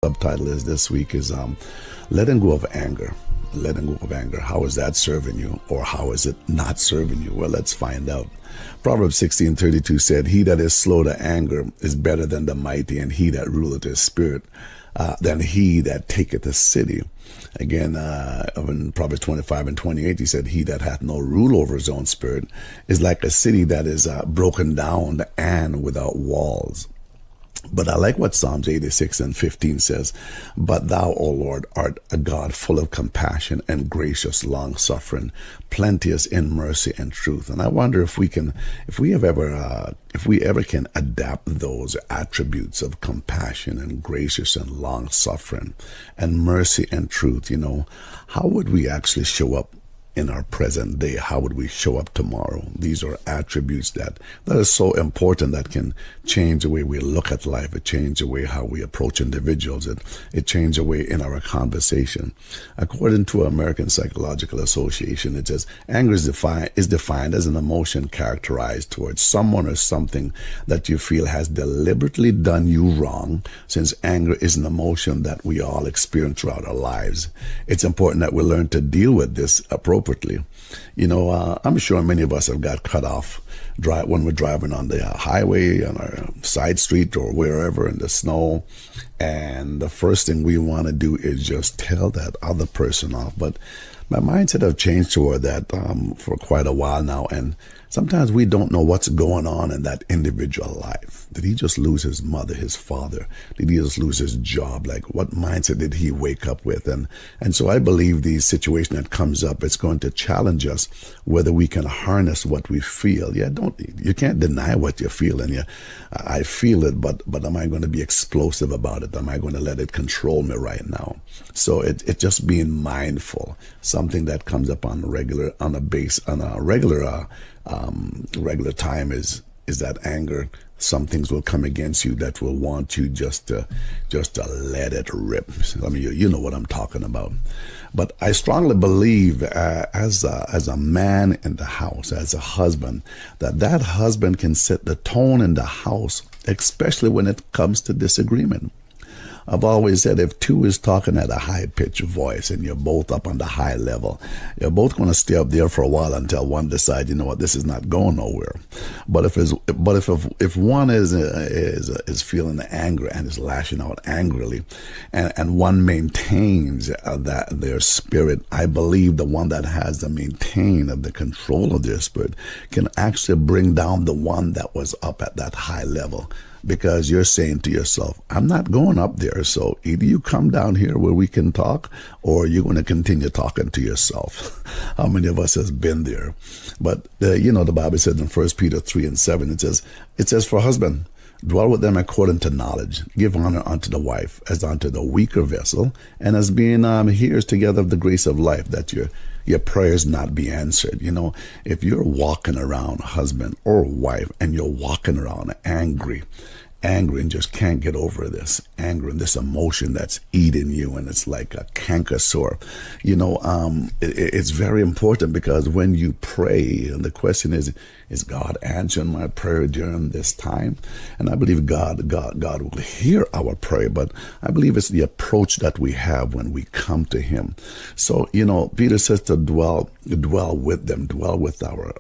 subtitle is this week is letting go of anger. Letting go of anger. How is that serving you, or how is it not serving you? Well, let's find out. Proverbs 16:32 said, "He that is slow to anger is better than the mighty, and he that ruleth his spirit than he that taketh a city." Again, in Proverbs 25:28, he said, "He that hath no rule over his own spirit is like a city that is broken down and without walls." But I like what Psalms 86:15 says, "But thou, O Lord, art a God full of compassion and gracious, long-suffering, plenteous in mercy and truth." And I wonder if we ever can adapt those attributes of compassion and gracious and long-suffering and mercy and truth. How would we actually show up in our present day? How would we show up tomorrow? These are attributes that are so important, that can change the way we look at life. It changes the way how we approach individuals. It changes the way in our conversation. According to American Psychological Association, it says anger is defined as an emotion characterized towards someone or something that you feel has deliberately done you wrong. Since anger is an emotion that we all experience throughout our lives, it's important that we learn to deal with this appropriately. I'm sure many of us have got cut off when we're driving on the highway, on our side street, or wherever in the snow. And the first thing we want to do is just tell that other person off. But my mindset have changed toward that for quite a while now. And sometimes we don't know what's going on in that individual life. Did he just lose his mother, his father? Did he just lose his job? Like, what mindset did he wake up with? And so I believe the situation that comes up, it's going to challenge us whether we can harness what we feel. You can't deny what you feel. And I feel it, but am I going to be explosive about it? Am I going to let it control me right now? So it just being mindful, something that comes up on a regular time is that anger. Some things will come against you that will want you just to let it rip. I mean, you know what I'm talking about. But I strongly believe as a man in the house, as a husband, that husband can set the tone in the house, especially when it comes to disagreement. I've always said if two is talking at a high-pitched voice and you're both up on the high level, you're both going to stay up there for a while until one decides, you know what, this is not going nowhere. But if one is feeling the anger and is lashing out angrily, and one maintains that their spirit, I believe the one that has the the control of their spirit can actually bring down the one that was up at that high level. Because you're saying to yourself, I'm not going up there, so either you come down here where we can talk, or you're going to continue talking to yourself. How many of us has been there? But the Bible says in 1 Peter 3:7, it says, "For husband, dwell with them according to knowledge. Give honor unto the wife as unto the weaker vessel, and as being heirs together of the grace of life, that your prayers not be answered." If you're walking around, husband or wife, and you're walking around angry and just can't get over this anger and this emotion that's eating you, and it's like a canker sore, it's very important, because when you pray, and the question is God answering my prayer during this time? And I believe God will hear our prayer, but I believe it's the approach that we have when we come to him. So, Peter says to dwell with them, dwell with our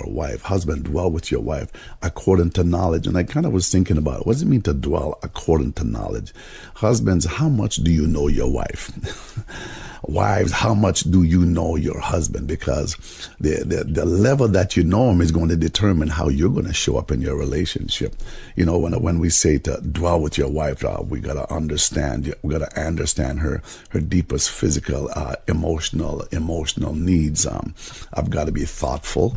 wife. Husband, dwell with your wife according to knowledge. And I kind of was thinking about it. What does it mean to dwell according to knowledge? Husbands, how much do you know your wife? Wives, how much do you know your husband? Because the level that you know him is going to determine how you're going to show up in your relationship. When we say to dwell with your wife, we got to understand her deepest physical, emotional needs. I've got to be thoughtful.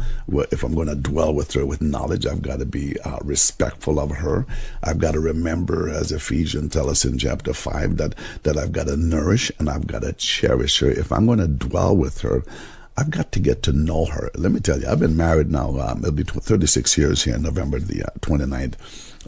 If I'm going to dwell with her with knowledge, I've got to be respectful of her. I've got to remember, as Ephesians tells us in chapter 5, that I've got to nourish and I've got to cherish her. If I'm going to dwell with her, I've got to get to know her. Let me tell you, I've been married now, it'll be 36 years here, November the 29th.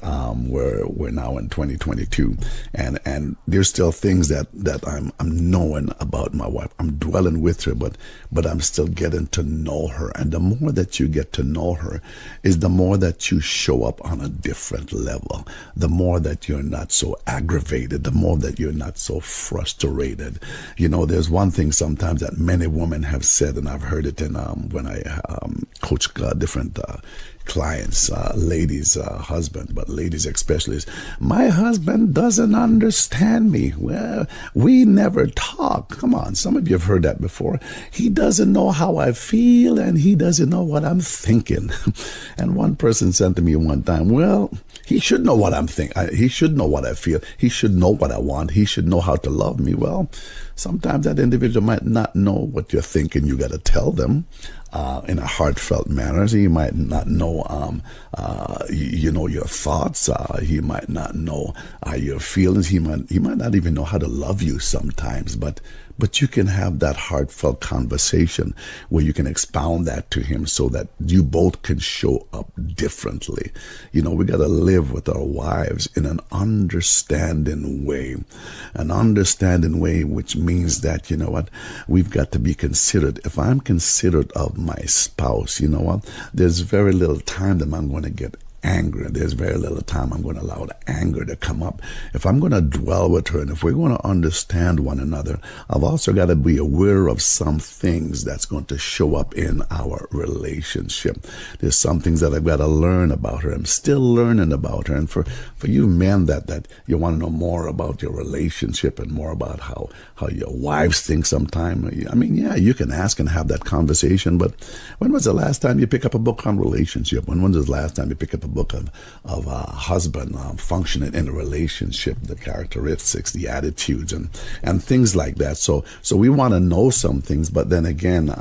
We're now in 2022, and there's still things that I'm knowing about my wife. I'm dwelling with her, but I'm still getting to know her. And the more that you get to know her, is the more that you show up on a different level. The more that you're not so aggravated. The more that you're not so frustrated. You know, there's one thing sometimes that many women have said, and I've heard it in when I coach different clients, ladies, husband, but ladies especially, is, my husband doesn't understand me. Well, we never talk. Come on, some of you have heard that before. He doesn't know how I feel, and he doesn't know what I'm thinking. And one person said to me one time, well, he should know what I'm thinking. He should know what I feel. He should know what I want. He should know how to love me. Well, sometimes that individual might not know what you're thinking. You got to tell them in a heartfelt manner. So he might not know, you know, your thoughts. He might not know your feelings. He might not even know how to love you sometimes. But you can have that heartfelt conversation where you can expound that to him so that you both can show up differently. You know, we got to live with our wives in an understanding way. An understanding way, which means that, you know what, we've got to be considerate. If I'm considerate of my spouse, you know what, there's very little time that I'm going to get angry. There's very little time I'm going to allow the anger to come up. If I'm going to dwell with her and if we're going to understand one another, I've also got to be aware of some things that's going to show up in our relationship. There's some things that I've got to learn about her. I'm still learning about her. And for you men that you want to know more about your relationship and more about how your wives think sometime, I mean, yeah, you can ask and have that conversation, but when was the last time you pick up a book on relationship? When was the last time you pick up a book of a husband functioning in a relationship, the characteristics, the attitudes, and things like that. So we want to know some things, but then again,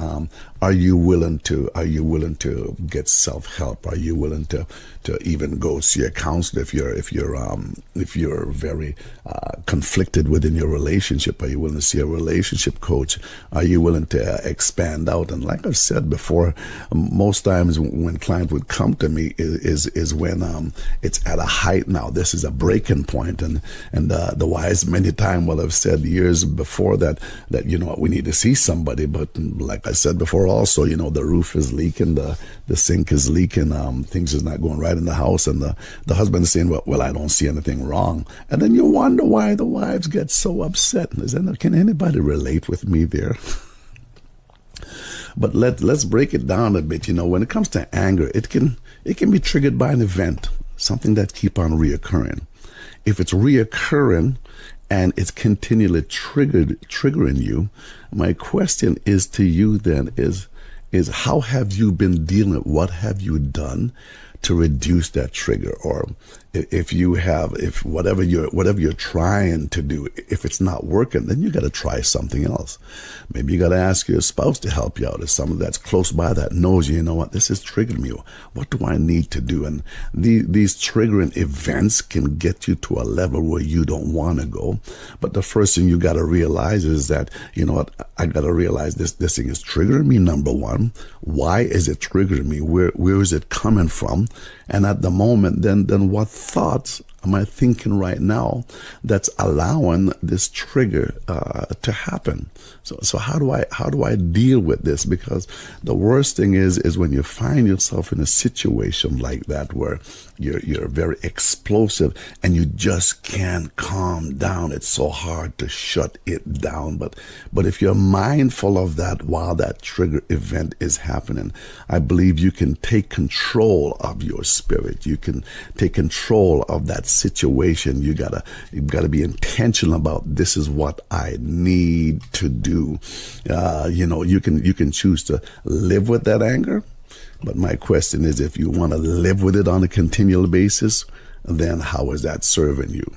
are you willing to get self-help? Are you willing to even go see a counselor if you're very conflicted within your relationship? Are you willing to see a relationship coach? Are you willing to expand out? And like I've said before, most times when clients would come to me is when it's at a height. Now this is a breaking point, and the wise many times will have said years before that you know what, we need to see somebody. But like I said before, also, you know, the roof is leaking, the sink is leaking, things is not going right in the house, and the husband is saying, well, I don't see anything wrong. And then you wonder why the wives get so upset. Can anybody relate with me there? But let's break it down a bit. You know, when it comes to anger, it can be triggered by an event, something that keep on reoccurring. If it's reoccurring and it's continually triggering you, my question is to you then is how have you been dealing? What have you done to reduce that trigger? Or if whatever you're trying to do, if it's not working, then you got to try something else. Maybe you got to ask your spouse to help you out, or someone that's close by that knows you know what, this is triggering me. What do I need to do? And these triggering events can get you to a level where you don't want to go. But the first thing you got to realize is that, you know what, I got to realize this thing is triggering me. Number one, why is it triggering me? Where is it coming from? And at the moment, then what thoughts am I thinking right now that's allowing this trigger to happen? So how do I deal with this? Because the worst thing is when you find yourself in a situation like that where you're very explosive and you just can't calm down. It's so hard to shut it down. But if you're mindful of that while that trigger event is happening, I believe you can take control of your spirit. You can take control of that situation. You've got to be intentional about, this is what I need to do. You know, you can choose to live with that anger. But my question is, if you want to live with it on a continual basis, then how is that serving you?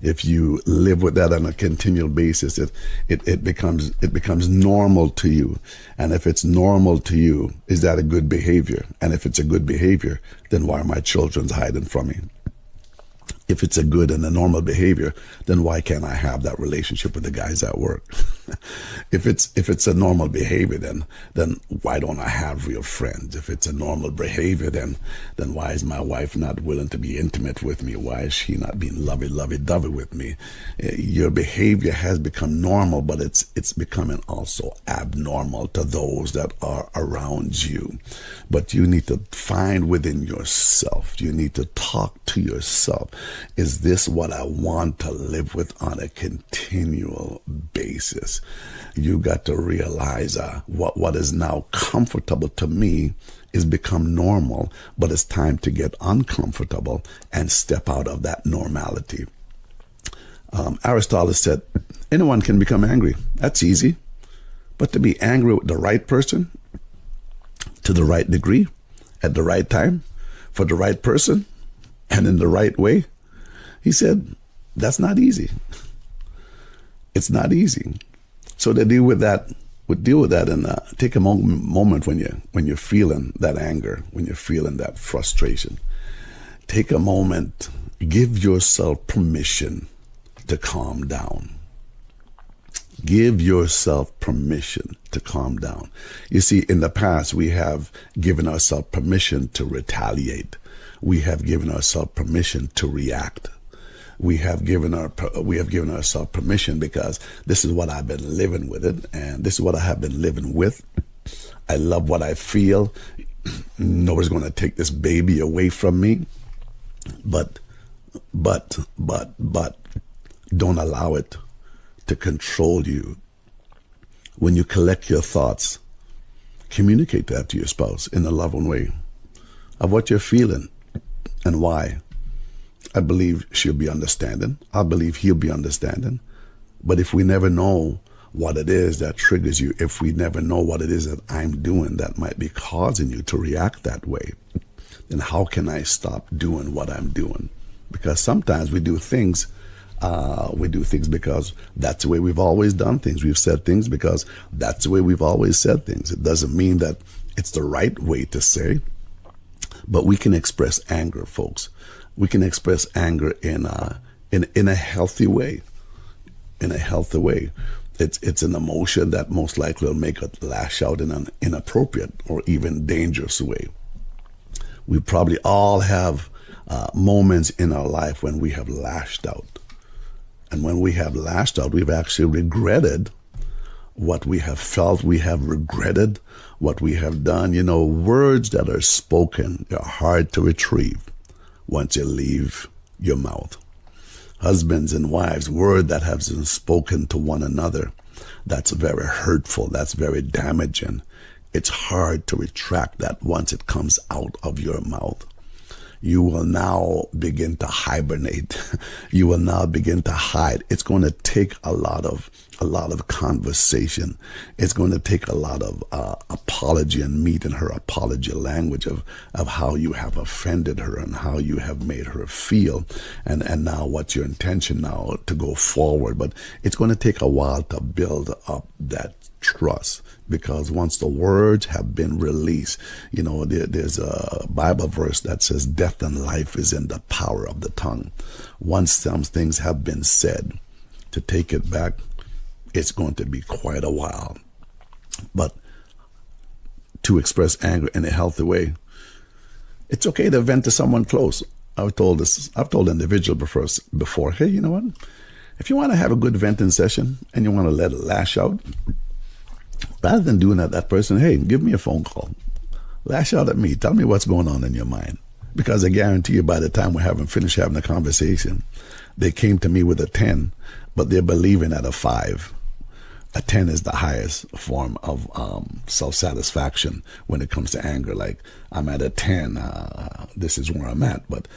If you live with that on a continual basis, it becomes normal to you. And if it's normal to you, is that a good behavior? And if it's a good behavior, then why are my children hiding from me? If it's a good and a normal behavior, then why can't I have that relationship with the guys at work? If it's a normal behavior, then why don't I have real friends? If it's a normal behavior, then why is my wife not willing to be intimate with me? Why is she not being lovey-dovey with me? Your behavior has become normal, but it's becoming also abnormal to those that are around you. But you need to find within yourself. You need to talk to yourself. Is this what I want to live with on a continual basis? You got to realize what is now comfortable to me is become normal, but it's time to get uncomfortable and step out of that normality. Aristotle said, anyone can become angry. That's easy. But to be angry with the right person, to the right degree, at the right time, for the right person, and in the right way, he said, that's not easy. It's not easy. So to deal with that, and take a moment when you're feeling that anger, when you're feeling that frustration. Take a moment, give yourself permission to calm down. Give yourself permission to calm down. You see, in the past, we have given ourselves permission to retaliate. We have given ourselves permission to react. We have given ourselves permission because this is what I've been living with it, and this is what I have been living with. I love what I feel. Nobody's going to take this baby away from me. But don't allow it to control you. When you collect your thoughts, communicate that to your spouse in a loving way of what you're feeling and why. I believe she'll be understanding. I believe he'll be understanding. But if we never know what it is that triggers you, if we never know what it is that I'm doing that might be causing you to react that way, then how can I stop doing what I'm doing? Because sometimes we do things because that's the way we've always done things. We've said things because that's the way we've always said things. It doesn't mean that it's the right way to say, but we can express anger, folks. We can express anger in a healthy way. In a healthy way. It's an emotion that most likely will make us lash out in an inappropriate or even dangerous way. We probably all have moments in our life when we have lashed out. And when we have lashed out, we've actually regretted what we have felt. We have regretted what we have done. You know, words that are spoken are hard to retrieve once you leave your mouth. Husbands and wives, word that has been spoken to one another, that's very hurtful, that's very damaging. It's hard to retract that once it comes out of your mouth. You will now begin to hibernate. You will now begin to hide. It's going to take a lot of conversation. It's going to take a lot of apology and meat in her apology language of how you have offended her and how you have made her feel, and now what's your intention now to go forward. But it's going to take a while to build up that trust, because once the words have been released, you know, there's a Bible verse that says death and life is in the power of the tongue. Once some things have been said, to take it back, it's going to be quite a while. But to express anger in a healthy way, it's okay to vent to someone close. I've told individuals before, hey, you know what? If you want to have a good venting session and you want to let it lash out, rather than doing that person, hey, give me a phone call. Lash out at me. Tell me what's going on in your mind. Because I guarantee you by the time we haven't finished having a conversation, they came to me with a 10, but they're believing at a 5. A 10 is the highest form of self-satisfaction when it comes to anger. Like, I'm at a 10, this is where I'm at. But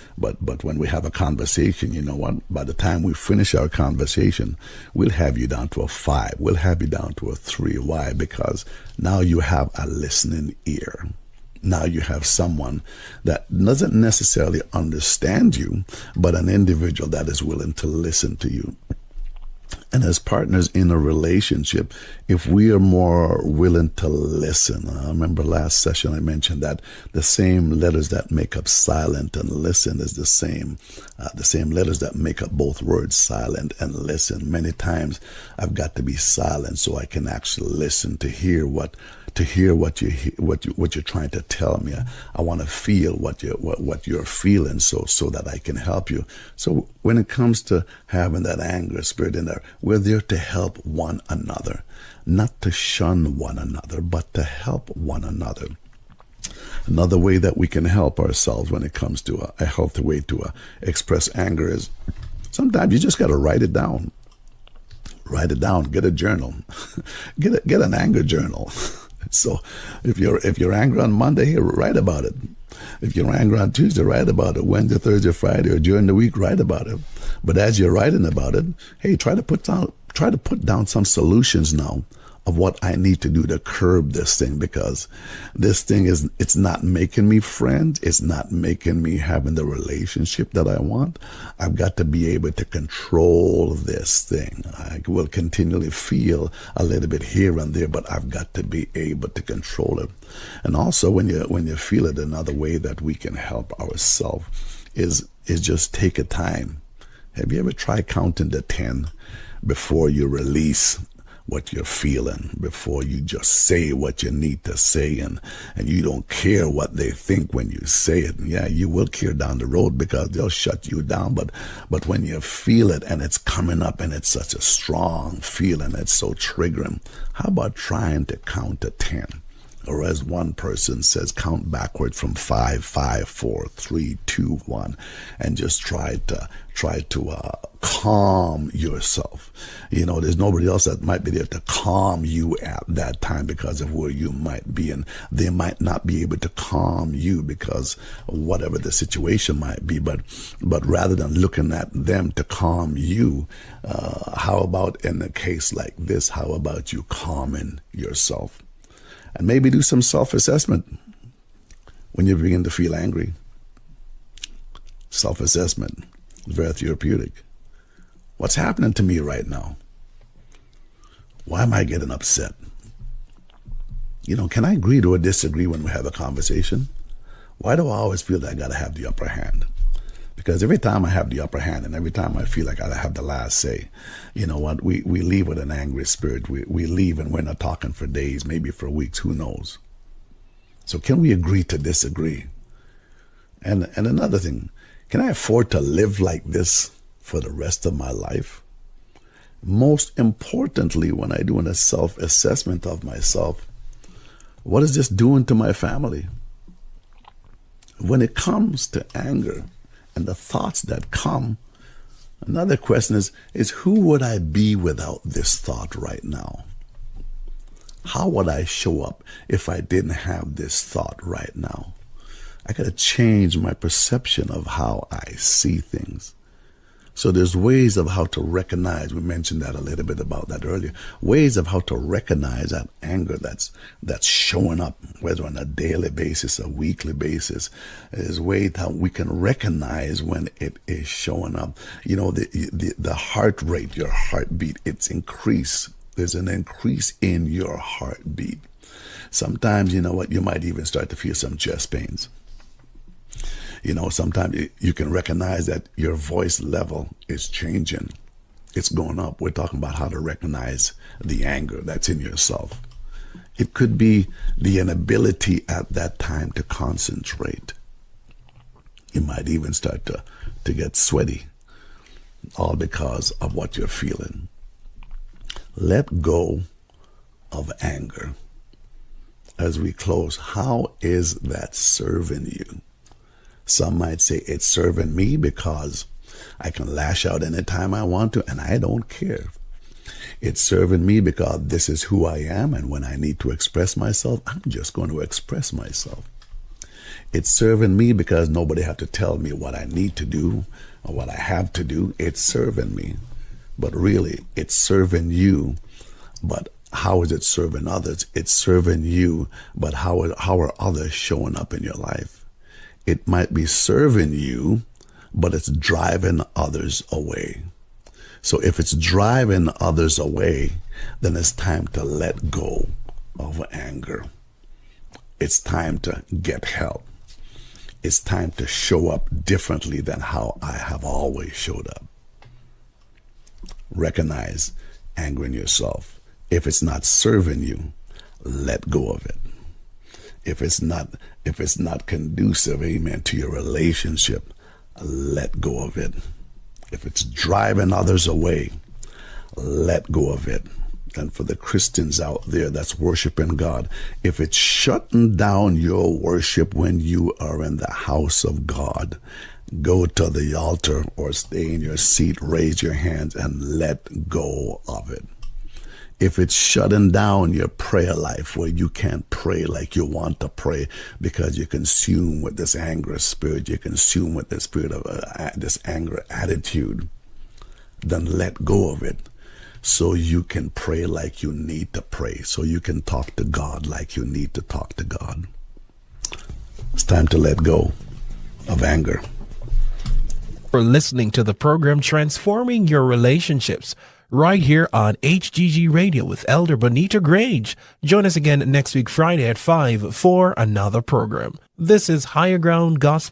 when we have a conversation, you know what? By the time we finish our conversation, we'll have you down to a 5. We'll have you down to a 3. Why? Because now you have a listening ear. Now you have someone that doesn't necessarily understand you, but an individual that is willing to listen to you. And as partners in a relationship, if we are more willing to listen, I remember last session I mentioned that the same letters that make up silent and listen is the same letters that make up both words, silent and listen. Many times I've got to be silent so I can actually listen to hear what you're trying to tell me. I want to feel what you're feeling, so that I can help you. So when it comes to having that anger spirit in there, we're there to help one another, not to shun one another, but to help one another. Another way that we can help ourselves when it comes to a healthy way to express anger is sometimes you just got to write it down. Write it down. Get a journal. Get an anger journal. So if you're angry on Monday, here, write about it. If you're angry on Tuesday, write about it. Wednesday, Thursday, Friday, or during the week, write about it. But as you're writing about it, hey, try to put down some solutions now of what I need to do to curb this thing, because this thing it's not making me friends. It's not making me having the relationship that I want. I've got to be able to control this thing. I will continually feel a little bit here and there, but I've got to be able to control it. And also when you feel it, another way that we can help ourselves is just take a time. Have you ever tried counting to 10 before you release what you're feeling, before you just say what you need to say, and you don't care what they think when you say it? Yeah, you will care down the road because they'll shut you down, but when you feel it and it's coming up and it's such a strong feeling, it's so triggering, how about trying to count to 10? Or as one person says, count backward from 5, 5, 4, 3, 2, 1, and just try to calm yourself. You know, there's nobody else that might be there to calm you at that time because of where you might be, and they might not be able to calm you because whatever the situation might be. But rather than looking at them to calm you, how about in a case like this? How about you calming yourself? And maybe do some self-assessment when you begin to feel angry. Self-assessment is very therapeutic. What's happening to me right now? Why am I getting upset? You know, can I agree to or disagree when we have a conversation? Why do I always feel that I got to have the upper hand? Because every time I have the upper hand and every time I feel like I have the last say, you know what, we leave with an angry spirit. We leave and we're not talking for days, maybe for weeks, who knows? So can we agree to disagree? And another thing, can I afford to live like this for the rest of my life? Most importantly, when I do a self-assessment of myself, what is this doing to my family? When it comes to anger, and the thoughts that come, another question is who would I be without this thought right now? How would I show up if I didn't have this thought right now? I got to change my perception of how I see things. So there's ways of how to recognize, we mentioned that a little bit about that earlier, ways of how to recognize that anger that's showing up, whether on a daily basis, a weekly basis. There's ways how we can recognize when it is showing up. You know, the heart rate, your heartbeat, it's increased. There's an increase in your heartbeat. Sometimes, you know what, you might even start to feel some chest pains. You know, sometimes you can recognize that your voice level is changing. It's going up. We're talking about how to recognize the anger that's in yourself. It could be the inability at that time to concentrate. You might even start to get sweaty, all because of what you're feeling. Let go of anger. As we close, how is that serving you? Some might say it's serving me because I can lash out anytime I want to and I don't care. It's serving me because this is who I am, and when I need to express myself, I'm just going to express myself. It's serving me because nobody have to tell me what I need to do or what I have to do. It's serving me. But really, it's serving you. But how is it serving others? It's serving you, but how are others showing up in your life? It might be serving you, but it's driving others away. So if it's driving others away, then it's time to let go of anger. It's time to get help. It's time to show up differently than how I have always showed up. Recognize anger in yourself. If it's not serving you, let go of it. If it's not conducive, amen, to your relationship, let go of it. If it's driving others away, let go of it. And for the Christians out there that's worshiping God, if it's shutting down your worship when you are in the house of God, go to the altar or stay in your seat, raise your hands, and let go of it. If it's shutting down your prayer life where you can't pray like you want to pray because you're consumed with this anger spirit, you're consumed with the spirit of this anger attitude, then let go of it so you can pray like you need to pray, so you can talk to God like you need to talk to God. It's time to let go of anger. For listening to the program Transforming Your Relationships, right here on HGG Radio with Elder Bonitto Grange. Join us again next week, Friday at 5 for another program. This is Higher Ground Gospel